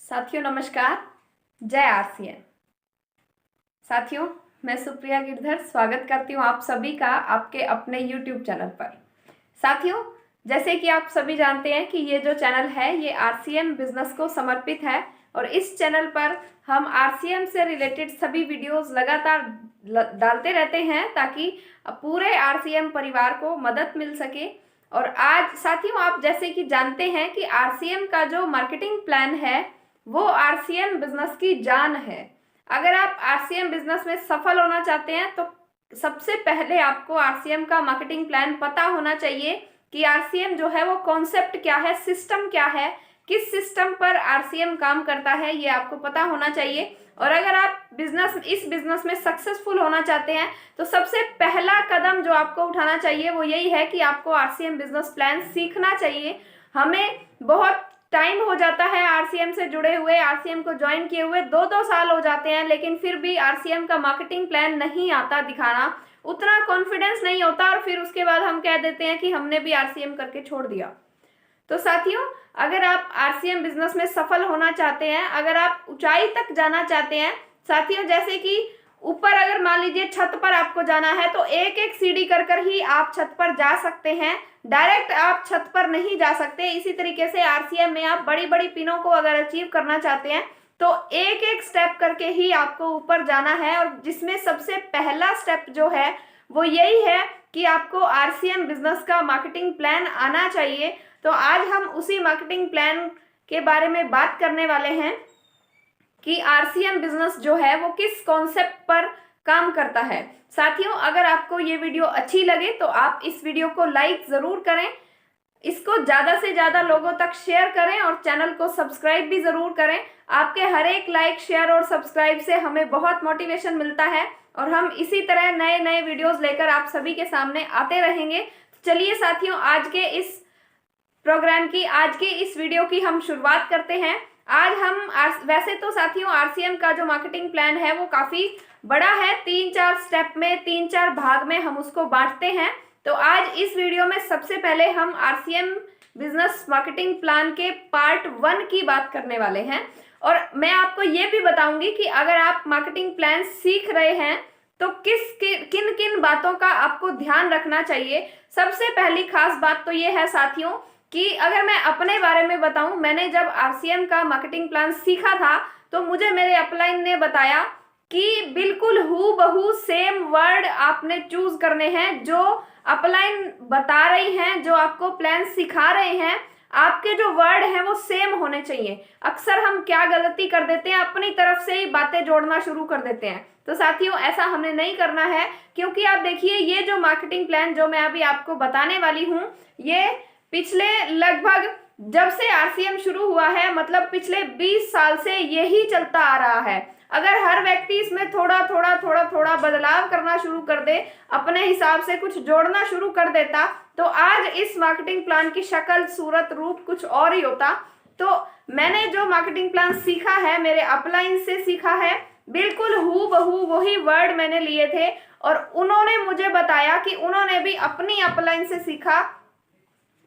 साथियों नमस्कार। जय आरसीएम। साथियों मैं सुप्रिया गिरधर स्वागत करती हूँ आप सभी का आपके अपने YouTube चैनल पर। साथियों जैसे कि आप सभी जानते हैं कि ये जो चैनल है ये आरसीएम बिजनेस को समर्पित है और इस चैनल पर हम आरसीएम से रिलेटेड सभी वीडियोस लगातार डालते रहते हैं ताकि पूरे आरसीएम परिवार को मदद मिल सके। और आज साथियों आप जैसे कि जानते हैं कि आरसीएम का जो मार्केटिंग प्लान है वो आरसीएम बिजनेस की जान है। अगर आप आरसीएम बिजनेस में सफल होना चाहते हैं तो सबसे पहले आपको आरसीएम का मार्केटिंग प्लान पता होना चाहिए कि आरसीएम जो है वो कॉन्सेप्ट क्या है, सिस्टम क्या है, किस सिस्टम पर आरसीएम काम करता है, ये आपको पता होना चाहिए। और अगर आप इस बिजनेस में सक्सेसफुल होना चाहते हैं तो सबसे पहला कदम जो आपको उठाना चाहिए वो यही है कि आपको आरसीएम बिजनेस प्लान सीखना चाहिए। हमें बहुत टाइम हो जाता है आरसीएम से जुड़े हुए, आरसीएम को ज्वाइन किए हुए 2-2 साल हो जाते हैं, लेकिन फिर भी आरसीएम का मार्केटिंग प्लान नहीं आता दिखाना, उतना कॉन्फिडेंस नहीं होता और फिर उसके बाद हम कह देते हैं कि हमने भी आरसीएम करके छोड़ दिया। तो साथियों अगर आप आरसीएम बिजनेस में सफल होना चाहते हैं, अगर आप ऊंचाई तक जाना चाहते हैं, साथियों जैसे कि ऊपर अगर मान लीजिए छत पर आपको जाना है तो एक एक सीढ़ी कर ही आप छत पर जा सकते हैं, डायरेक्ट आप छत पर नहीं जा सकते। इसी तरीके से आरसीएम में आप बड़ी बड़ी पिनों को अगर अचीव करना चाहते हैं तो एक एक स्टेप करके ही आपको ऊपर जाना है। और जिसमें सबसे पहला स्टेप जो है वो यही है कि आपको आरसीएम बिजनेस का मार्केटिंग प्लान आना चाहिए। तो आज हम उसी मार्केटिंग प्लान के बारे में बात करने वाले हैं कि आरसीएम बिजनेस जो है वो किस कॉन्सेप्ट पर काम करता है। साथियों अगर आपको ये वीडियो अच्छी लगे तो आप इस वीडियो को लाइक जरूर करें, इसको ज्यादा से ज्यादा लोगों तक शेयर करें और चैनल को सब्सक्राइब भी जरूर करें। आपके हर एक लाइक, शेयर और सब्सक्राइब से हमें बहुत मोटिवेशन मिलता है और हम इसी तरह नए नए वीडियोस लेकर आप सभी के सामने आते रहेंगे। चलिए साथियों आज के इस प्रोग्राम की, आज के इस वीडियो की हम शुरुआत करते हैं। आज हम वैसे तो साथियों आरसीएम का जो मार्केटिंग प्लान है वो काफी बड़ा है, 3-4 स्टेप में, 3-4 भाग में हम उसको बांटते हैं। तो आज इस वीडियो में सबसे पहले हम आरसीएम बिजनेस मार्केटिंग प्लान के पार्ट 1 की बात करने वाले हैं। और मैं आपको ये भी बताऊंगी कि अगर आप मार्केटिंग प्लान सीख रहे हैं तो किन किन बातों का आपको ध्यान रखना चाहिए। सबसे पहली खास बात तो ये है साथियों कि अगर मैं अपने बारे में बताऊं, मैंने जब आरसीएम का मार्केटिंग प्लान सीखा था तो मुझे मेरे अपलाइन ने बताया कि बिल्कुल हूबहू सेम वर्ड आपने चूज करने हैं। जो अपलाइन बता रही हैं, जो आपको प्लान सिखा रहे हैं, आपके जो वर्ड हैं वो सेम होने चाहिए। अक्सर हम क्या गलती कर देते हैं, अपनी तरफ से ही बातें जोड़ना शुरू कर देते हैं। तो साथियों ऐसा हमें नहीं करना है, क्योंकि आप देखिए ये जो मार्केटिंग प्लान जो मैं अभी आपको बताने वाली हूँ ये पिछले लगभग जब से आरसीएम शुरू हुआ है, मतलब पिछले 20 साल से यही चलता आ रहा है। अगर हर व्यक्ति इसमें थोड़ा थोड़ा बदलाव करना शुरू कर दे, अपने हिसाब से कुछ जोड़ना शुरू कर देता, तो आज इस मार्केटिंग प्लान की शक्ल, सूरत, रूप कुछ और ही होता। तो मैंने जो मार्केटिंग प्लान सीखा है, मेरे अपलाइन से सीखा है, बिल्कुल हूबहू वही वर्ड मैंने लिए थे और उन्होंने मुझे बताया कि उन्होंने भी अपनी अपलाइन से सीखा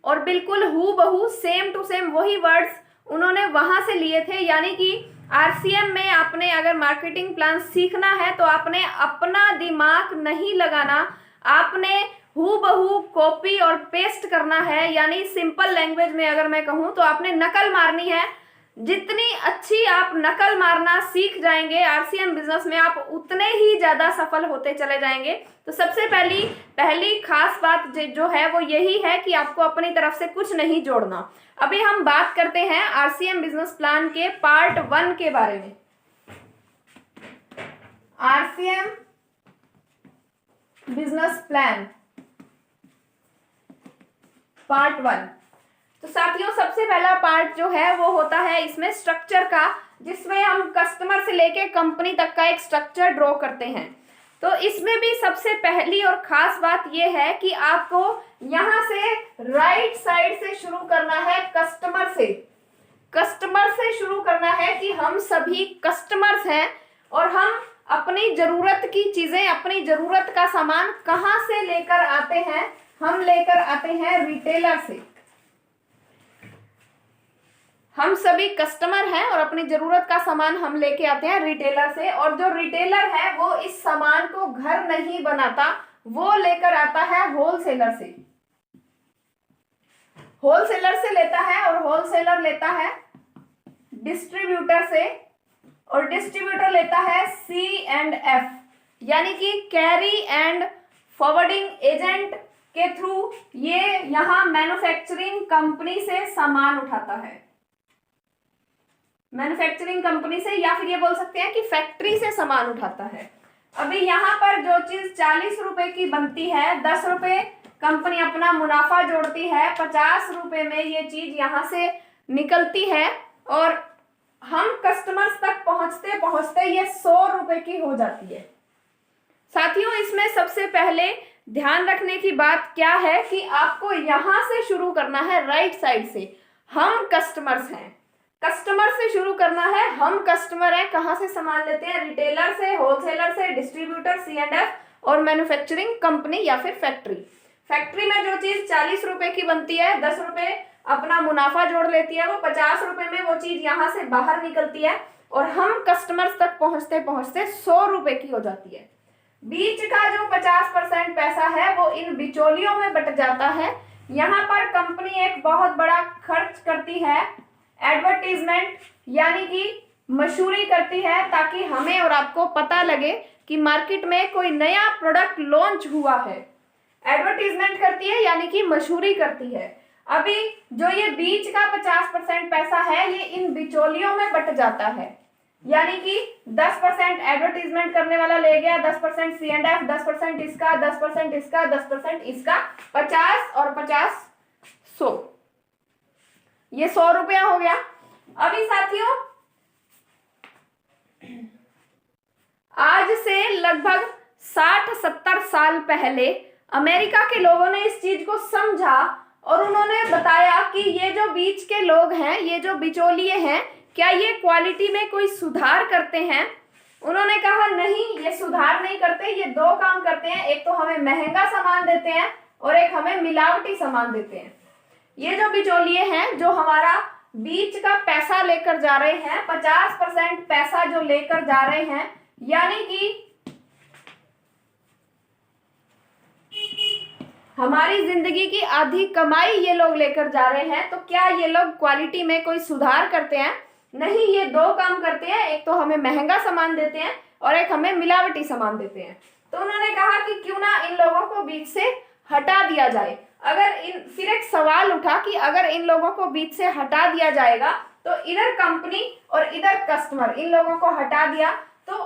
और बिल्कुल हूबहू सेम टू सेम वही वर्ड्स उन्होंने वहां से लिए थे। यानी कि आरसीएम में आपने अगर मार्केटिंग प्लान सीखना है तो आपने अपना दिमाग नहीं लगाना, आपने हूबहू कॉपी और पेस्ट करना है। यानी सिंपल लैंग्वेज में अगर मैं कहूँ तो आपने नकल मारनी है। जितनी अच्छी आप नकल मारना सीख जाएंगे आरसीएम बिजनेस में, आप उतने ही ज्यादा सफल होते चले जाएंगे। तो सबसे पहली खास बात जो है वो यही है कि आपको अपनी तरफ से कुछ नहीं जोड़ना। अभी हम बात करते हैं आरसीएम बिजनेस प्लान के पार्ट 1 के बारे में। RCM business plan part 1। तो साथियों सबसे पहला पार्ट जो है वो होता है इसमें स्ट्रक्चर का, जिसमें हम कस्टमर से लेके कंपनी तक का एक स्ट्रक्चर ड्रॉ करते हैं। तो इसमें भी सबसे पहली और खास बात यह है कि आपको यहां से राइट साइड से शुरू करना है, कस्टमर से शुरू करना है कि हम सभी कस्टमर्स हैं और हम अपनी जरूरत की चीजें, अपनी जरूरत का सामान कहां से लेकर आते हैं? हम लेकर आते हैं रिटेलर से। हम सभी कस्टमर हैं और अपनी जरूरत का सामान हम लेके आते हैं रिटेलर से, और जो रिटेलर है वो इस सामान को घर नहीं बनाता, वो लेकर आता है होलसेलर से। होलसेलर से लेता है और होलसेलर लेता है डिस्ट्रीब्यूटर से, और डिस्ट्रीब्यूटर लेता है C&F यानी कि कैरी एंड फॉरवर्डिंग एजेंट के थ्रू ये यहां मैन्युफैक्चरिंग कंपनी से सामान उठाता है। मैन्युफैक्चरिंग कंपनी से, या फिर ये बोल सकते हैं कि फैक्ट्री से सामान उठाता है। अभी यहाँ पर जो चीज 40 रुपए की बनती है, 10 रुपए कंपनी अपना मुनाफा जोड़ती है, 50 रुपए में ये चीज यहाँ से निकलती है और हम कस्टमर्स तक पहुंचते पहुंचते ये 100 रुपए की हो जाती है। साथियों, इसमें सबसे पहले ध्यान रखने की बात क्या है कि आपको यहां से शुरू करना है, राइट साइड से। हम कस्टमर्स हैं, कस्टमर से शुरू करना है। हम कस्टमर हैं, कहां से सामान लेते हैं? रिटेलर से, होलसेलर से, डिस्ट्रीब्यूटर, C&F और मैन्युफैक्चरिंग कंपनी या फिर फैक्ट्री। फैक्ट्री में जो चीज 40 रुपए की बनती है, 10 रुपए अपना मुनाफा जोड़ लेती है, वो 50 रुपए में वो चीज यहां से बाहर निकलती है और हम कस्टमर्स तक पहुंचते पहुंचते 100 रुपए की हो जाती है। बीच का जो 50% पैसा है वो इन बिचौलियों में बट जाता है। यहाँ पर कंपनी एक बहुत बड़ा खर्च करती है, एडवर्टीजमेंट यानी कि मशहूरी करती है, ताकि हमें और आपको पता लगे कि मार्केट में कोई नया प्रोडक्ट लॉन्च हुआ है। एडवर्टीजमेंट करती है यानी कि मशहूरी करती है। अभी जो ये बीच का 50% पैसा है ये इन बिचौलियों में बट जाता है, यानी कि 10% एडवर्टीजमेंट करने वाला ले गया, 10% C&F, 10% इसका, 10% इसका, 10% इसका, 50 और 50 100, ये 100 रुपया हो गया। अभी साथियों, आज से लगभग 60-70 साल पहले अमेरिका के लोगों ने इस चीज को समझा और उन्होंने बताया कि ये जो बीच के लोग हैं, ये जो बिचौलिए हैं, क्या ये क्वालिटी में कोई सुधार करते हैं? उन्होंने कहा नहीं, ये सुधार नहीं करते, ये दो काम करते हैं, एक तो हमें महंगा सामान देते हैं और एक हमें मिलावटी सामान देते हैं। ये जो बिचौलिए हैं, जो हमारा बीच का पैसा लेकर जा रहे हैं, 50% पैसा जो लेकर जा रहे हैं, यानी कि हमारी जिंदगी की आधी कमाई ये लोग लेकर जा रहे हैं, तो क्या ये लोग क्वालिटी में कोई सुधार करते हैं? नहीं, ये दो काम करते हैं, एक तो हमें महंगा सामान देते हैं और एक हमें मिलावटी सामान देते हैं। तो उन्होंने कहा कि क्यों ना इन लोगों को बीच से हटा दिया जाए। फिर एक सवाल उठा कि अगर इन लोगों को बीच से हटा दिया जाएगा तो इधर कंपनी और इधर कस्टमर, इन लोगों को हटा दिया तो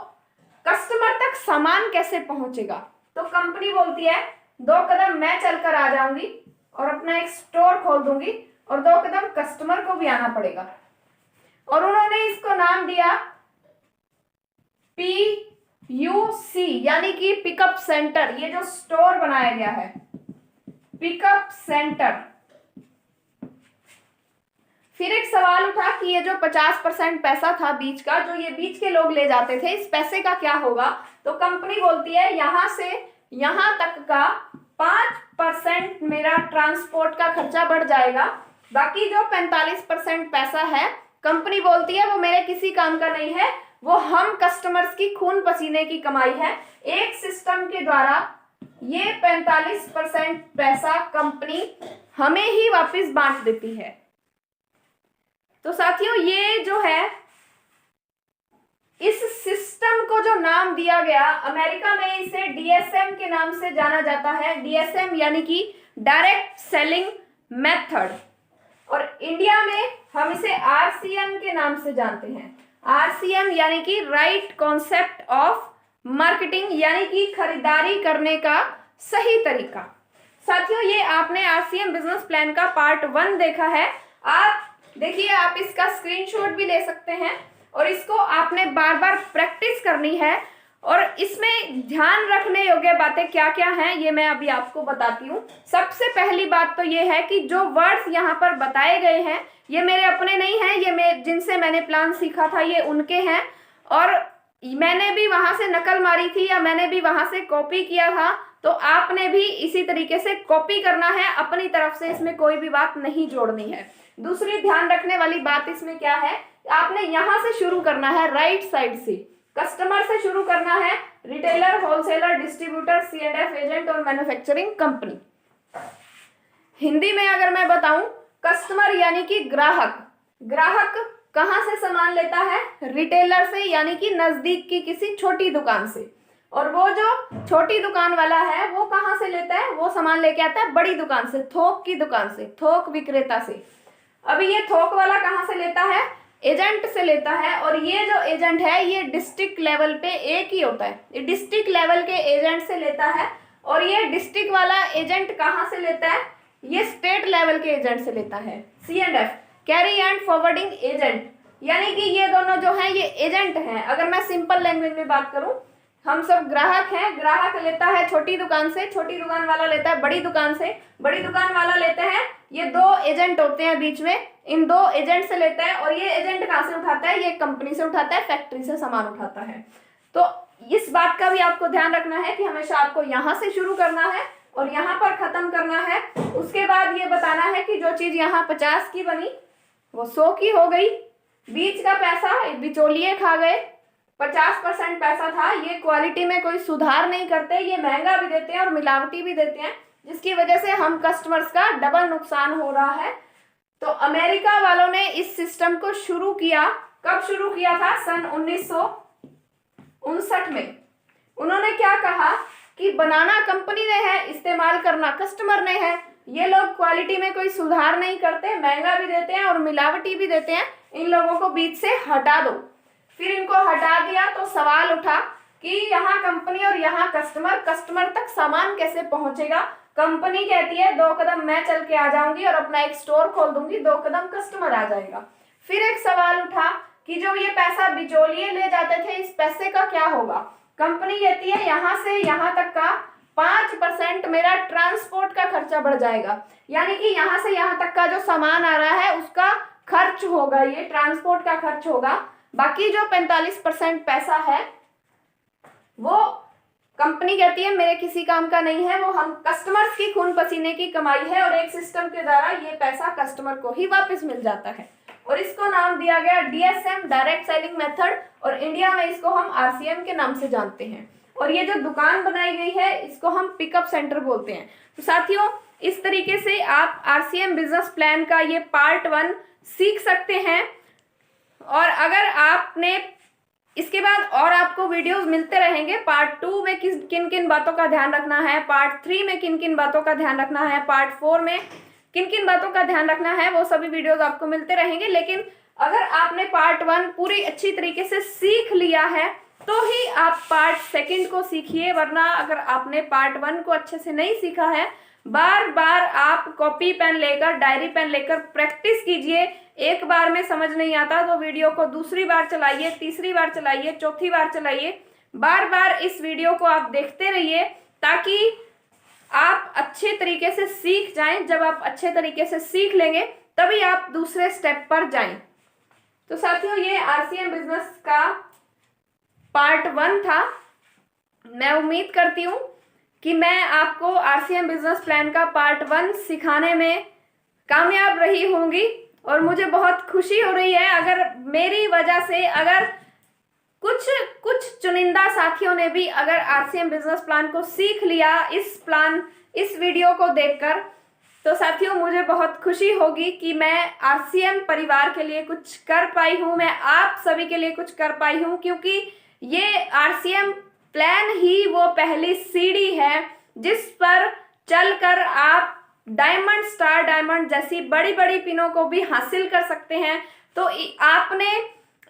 कस्टमर तक सामान कैसे पहुंचेगा? तो कंपनी बोलती है 2 कदम मैं चलकर आ जाऊंगी और अपना एक स्टोर खोल दूंगी और 2 कदम कस्टमर को भी आना पड़ेगा। और उन्होंने इसको नाम दिया PUC यानी कि पिकअप सेंटर। ये जो स्टोर बनाया गया है, पिकअप सेंटर। फिर एक सवाल उठा कि ये जो 50% पैसा था बीच का, जो ये बीच के लोग ले जाते थे, इस पैसे का क्या होगा? तो कंपनी बोलती है यहां से यहां तक का 5% मेरा ट्रांसपोर्ट का खर्चा बढ़ जाएगा, बाकी जो 45% पैसा है कंपनी बोलती है वो मेरे किसी काम का नहीं है, वो हम कस्टमर्स की खून पसीने की कमाई है। एक सिस्टम के द्वारा ये 45% पैसा कंपनी हमें ही वापस बांट देती है। तो साथियों, ये जो है, इस सिस्टम को जो नाम दिया गया, अमेरिका में इसे DSM के नाम से जाना जाता है। DSM यानी कि डायरेक्ट सेलिंग मेथड, और इंडिया में हम इसे RCM के नाम से जानते हैं। RCM यानी कि राइट कॉन्सेप्ट ऑफ मार्केटिंग, यानी कि खरीदारी करने का सही तरीका। साथियों, ये आपने RCM बिजनेस प्लान का पार्ट 1 देखा है। आप देखिए, आप इसका स्क्रीनशॉट भी ले सकते हैं और इसको आपने बार बार प्रैक्टिस करनी है। और इसमें ध्यान रखने योग्य बातें क्या क्या हैं ये मैं अभी आपको बताती हूँ। सबसे पहली बात तो ये है कि जो वर्ड्स यहाँ पर बताए गए हैं ये मेरे अपने नहीं हैं, ये जिनसे मैंने प्लान सीखा था ये उनके हैं, और मैंने भी वहाँ से नकल मारी थी या मैंने भी वहाँ से कॉपी किया था, तो आपने भी इसी तरीके से कॉपी करना है, अपनी तरफ से इसमें कोई भी बात नहीं जोड़नी है। दूसरी ध्यान रखने वाली बात इसमें क्या है, आपने यहां से शुरू करना है, राइट साइड से, कस्टमर से शुरू करना है, retailer, wholesaler, distributor, C&F agent और मैन्युफैक्चरिंग कंपनी। हिंदी में अगर मैं बताऊं, कस्टमर यानी कि ग्राहक, ग्राहक कहां से सामान लेता है, रिटेलर से यानी कि नजदीक की किसी छोटी दुकान से, और वो जो छोटी दुकान वाला है वो कहां से लेता है, वो सामान लेके आता है बड़ी दुकान से, थोक की दुकान से, थोक विक्रेता से। अभी ये थोक वाला कहां से लेता है, एजेंट से लेता है, और ये जो एजेंट है ये डिस्ट्रिक्ट लेवल पे एक ही होता है, ये डिस्ट्रिक्ट लेवल के एजेंट से लेता है, और ये डिस्ट्रिक्ट वाला एजेंट कहां से लेता है, ये स्टेट लेवल के एजेंट से लेता है। C&F, carry and forwarding agent, यानी कि ये दोनों जो हैं ये एजेंट हैं। अगर मैं सिंपल लैंग्वेज में बात करूं, हम सब ग्राहक हैं, ग्राहक लेता है छोटी दुकान से, छोटी दुकान वाला लेता है बड़ी दुकान से, बड़ी दुकान वाला लेते हैं, ये दो एजेंट होते हैं बीच में, इन दो एजेंट से लेता है, और ये एजेंट कहाँ से उठाता है, ये कंपनी से उठाता है, फैक्ट्री से सामान उठाता है। तो इस बात का भी आपको ध्यान रखना है कि हमेशा आपको यहाँ से शुरू करना है और यहाँ पर खत्म करना है। उसके बाद ये बताना है कि जो चीज यहाँ 50 की बनी वो 100 की हो गई, बीच का पैसा बिचौलिए खा गए, 50% पैसा था, ये क्वालिटी में कोई सुधार नहीं करते, ये महंगा भी देते हैं और मिलावटी भी देते हैं, जिसकी वजह से हम कस्टमर्स का डबल नुकसान हो रहा है। तो अमेरिका वालों ने इस सिस्टम को शुरू किया, कब शुरू किया था, सन 1959 में। उन्होंने क्या कहा कि बनाना कंपनी ने है, इस्तेमाल करना कस्टमर ने है, ये लोग क्वालिटी में कोई सुधार नहीं करते, महंगा भी देते हैं और मिलावटी भी देते हैं, इन लोगों को बीच से हटा दो। फिर इनको हटा दिया तो सवाल उठा कि यहाँ कंपनी और यहाँ कस्टमर, कस्टमर तक सामान कैसे पहुंचेगा। कंपनी कहती है 2 कदम मैं चल के आ जाऊंगी और अपना एक स्टोर खोल दूंगी, 2 कदम कस्टमर आ जाएगा। फिर एक सवाल उठा कि जो ये पैसा बिचौलिए ले जाते थे, इस पैसे का क्या होगा। कंपनी कहती है यहाँ से यहाँ तक का 5% मेरा ट्रांसपोर्ट का खर्चा बढ़ जाएगा, यानी कि यहाँ से यहाँ तक का जो सामान आ रहा है उसका खर्च होगा, ये ट्रांसपोर्ट का खर्च होगा। बाकी जो 45% पैसा है वो कंपनी कहती है मेरे किसी काम का नहीं है, वो हम कस्टमर्स की खून पसीने की कमाई है, और एक सिस्टम के द्वारा ये पैसा कस्टमर को ही वापस मिल जाता है, और इसको नाम दिया गया DSM, डायरेक्ट सेलिंग मेथड, और इंडिया में इसको हम RCM के नाम से जानते हैं। और ये जो दुकान बनाई गई है इसको हम पिकअप सेंटर बोलते हैं। तो साथियों, इस तरीके से आप RCM बिजनेस प्लान का ये पार्ट 1 सीख सकते हैं, और अगर आपने इसके बाद और आपको वीडियोस मिलते रहेंगे, पार्ट 2 में किन किन बातों का ध्यान रखना है, पार्ट 3 में किन किन बातों का ध्यान रखना है, पार्ट 4 में किन किन बातों का ध्यान रखना है, वो सभी वीडियोस आपको मिलते रहेंगे। लेकिन अगर आपने पार्ट 1 पूरी अच्छी तरीके से सीख लिया है तो ही आप पार्ट 2 को सीखिए, वरना अगर आपने पार्ट 1 को अच्छे से नहीं सीखा है, बार बार आप कॉपी पेन लेकर, डायरी पेन लेकर प्रैक्टिस कीजिए। एक बार में समझ नहीं आता तो वीडियो को दूसरी बार चलाइए, तीसरी बार चलाइए, चौथी बार चलाइए, बार बार इस वीडियो को आप देखते रहिए ताकि आप अच्छे तरीके से सीख जाएं। जब आप अच्छे तरीके से सीख लेंगे तभी आप दूसरे स्टेप पर जाएं। तो साथियों, ये RCM बिजनेस का पार्ट 1 था। मैं उम्मीद करती हूँ कि मैं आपको RCM बिजनेस प्लान का पार्ट 1 सिखाने में कामयाब रही होंगी, और मुझे बहुत खुशी हो रही है अगर मेरी वजह से अगर कुछ चुनिंदा साथियों ने भी अगर RCM बिजनेस प्लान को सीख लिया इस वीडियो को देखकर, तो साथियों मुझे बहुत खुशी होगी कि मैं RCM परिवार के लिए कुछ कर पाई हूँ, मैं आप सभी के लिए कुछ कर पाई हूँ, क्योंकि ये RCM प्लान ही वो पहली सीढ़ी है जिस पर चलकर आप डायमंड, स्टार डायमंड जैसी बड़ी बड़ी पिनों को भी हासिल कर सकते हैं। तो आपने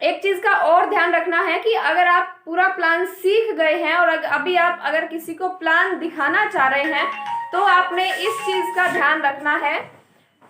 एक चीज का और ध्यान रखना है कि अगर आप पूरा प्लान सीख गए हैं और अभी आप अगर किसी को प्लान दिखाना चाह रहे हैं, तो आपने इस चीज का ध्यान रखना है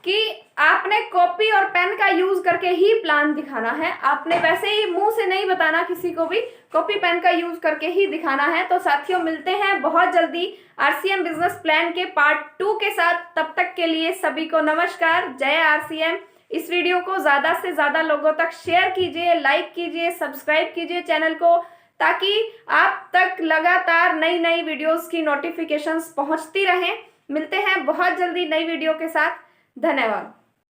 कि आपने कॉपी और पेन का यूज करके ही प्लान दिखाना है। आपने वैसे ही मुंह से नहीं बताना किसी को भी, कॉपी पेन का यूज करके ही दिखाना है। तो साथियों, मिलते हैं बहुत जल्दी RCM बिजनेस प्लान के पार्ट 2 के साथ। तब तक के लिए सभी को नमस्कार, जय RCM। इस वीडियो को ज्यादा से ज्यादा लोगों तक शेयर कीजिए, लाइक कीजिए, सब्सक्राइब कीजिए चैनल को, ताकि आप तक लगातार नई नई वीडियोस की नोटिफिकेशंस पहुंचती रहें। मिलते हैं बहुत जल्दी नई वीडियो के साथ। धन्यवाद।